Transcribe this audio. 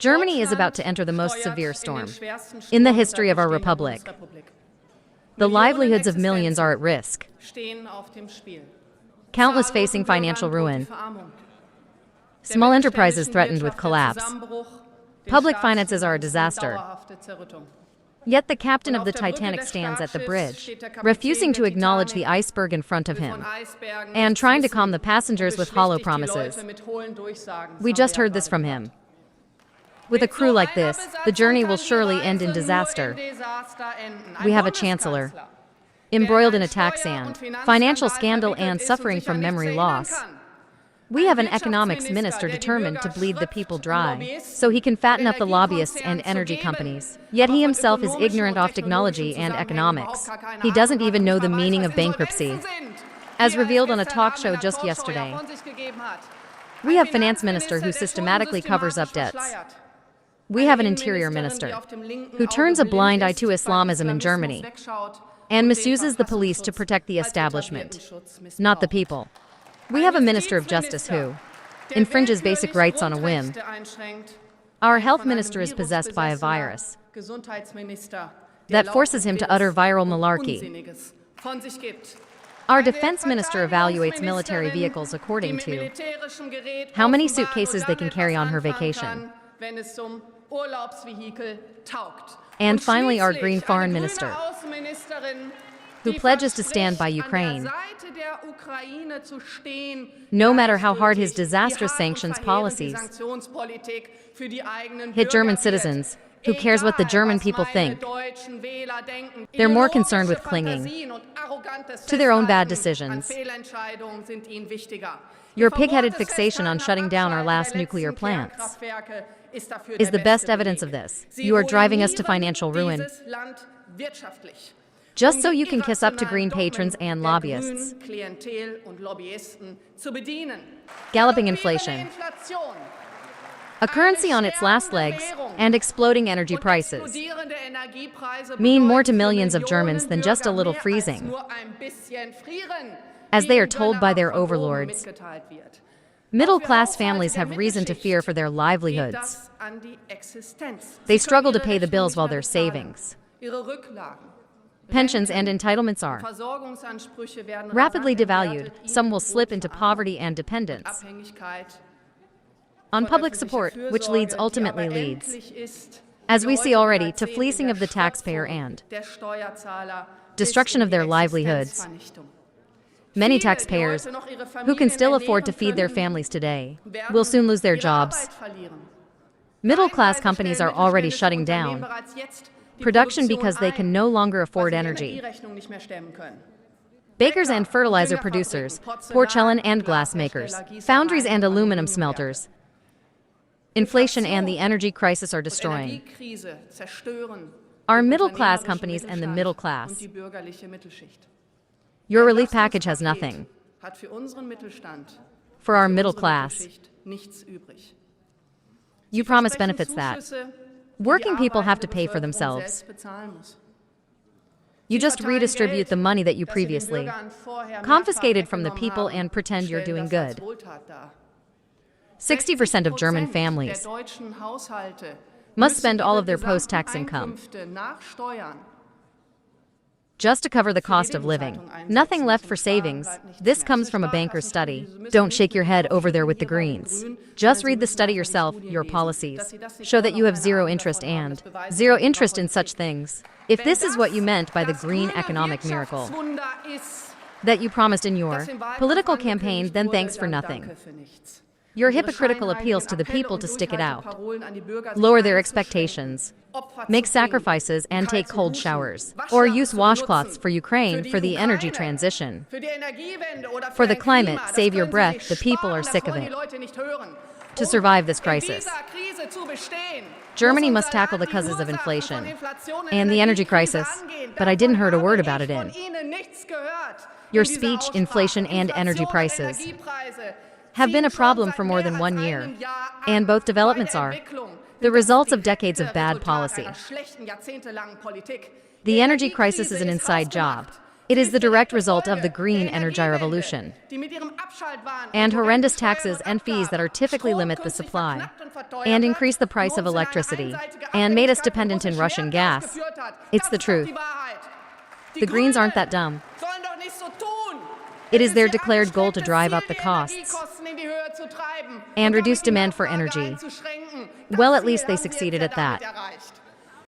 Germany is about to enter the most severe storm in the history of our republic. The livelihoods of millions are at risk. Countless facing financial ruin. Small enterprises threatened with collapse. Public finances are a disaster. Yet the captain of the Titanic stands at the bridge, refusing to acknowledge the iceberg in front of him, and trying to calm the passengers with hollow promises. We just heard this from him. With a crew like this, the journey will surely end in disaster. We have a chancellor, embroiled in a tax and financial scandal and suffering from memory loss. We have an economics minister determined to bleed the people dry, so he can fatten up the lobbyists and energy companies. Yet he himself is ignorant of technology and economics. He doesn't even know the meaning of bankruptcy, as revealed on a talk show just yesterday. We have finance minister who systematically covers up debts. We have an interior minister who turns a blind eye to Islamism in Germany and misuses the police to protect the establishment, not the people. We have a Minister of Justice who infringes basic rights on a whim. Our health minister is possessed by a virus that forces him to utter viral malarkey. Our defense minister evaluates military vehicles according to how many suitcases they can carry on her vacation. And finally, our green foreign minister, who pledges to stand by Ukraine, no matter how hard his disastrous sanctions policies hit German citizens. Who cares what the German people think? They're more concerned with clinging to their own bad decisions. Your pig-headed fixation on shutting down our last nuclear plants is the best evidence of this. You are driving us to financial ruin, just so you can kiss up to green patrons and lobbyists. Galloping inflation, a currency on its last legs, and exploding energy prices mean more to millions of Germans than just a little freezing, as they are told by their overlords. Middle-class families have reason to fear for their livelihoods. They struggle to pay the bills while their savings, pensions and entitlements are rapidly devalued. Some will slip into poverty and dependence on public support, which ultimately leads, as we see already, to fleecing of the taxpayer and destruction of their livelihoods. Many taxpayers, who can still afford to feed their families today, will soon lose their jobs. Middle-class companies are already shutting down production because they can no longer afford energy. Bakers and fertilizer producers, porcelain and glass makers, foundries and aluminum smelters. Inflation and the energy crisis are destroying our middle-class companies and the middle class. Your relief package has nothing for our middle class. You promise benefits that working people have to pay for themselves. You just redistribute the money that you previously confiscated from the people and pretend you're doing good. 60% of German families must spend all of their post-tax income just to cover the cost of living. Nothing left for savings. This comes from a banker's study. Don't shake your head over there with the greens. Just read the study yourself. Your policies show that you have zero interest in such things. If this is what you meant by the green economic miracle that you promised in your political campaign, then thanks for nothing. Your hypocritical appeals to the people to stick it out, lower their expectations, make sacrifices and take cold showers, or use washcloths for Ukraine, for the energy transition, for the climate, save your breath. The people are sick of it. To survive this crisis, Germany must tackle the causes of inflation and the energy crisis, but I didn't hear a word about it in your speech. Inflation and energy prices have been a problem for more than 1 year, and both developments are the results of decades of bad policy. The energy crisis is an inside job. It is the direct result of the green energy revolution and horrendous taxes and fees that are typically limit the supply and increase the price of electricity and made us dependent in Russian gas. It's the truth. The Greens aren't that dumb. It is their declared goal to drive up the costs and reduce demand for energy. Well, at least they succeeded at that.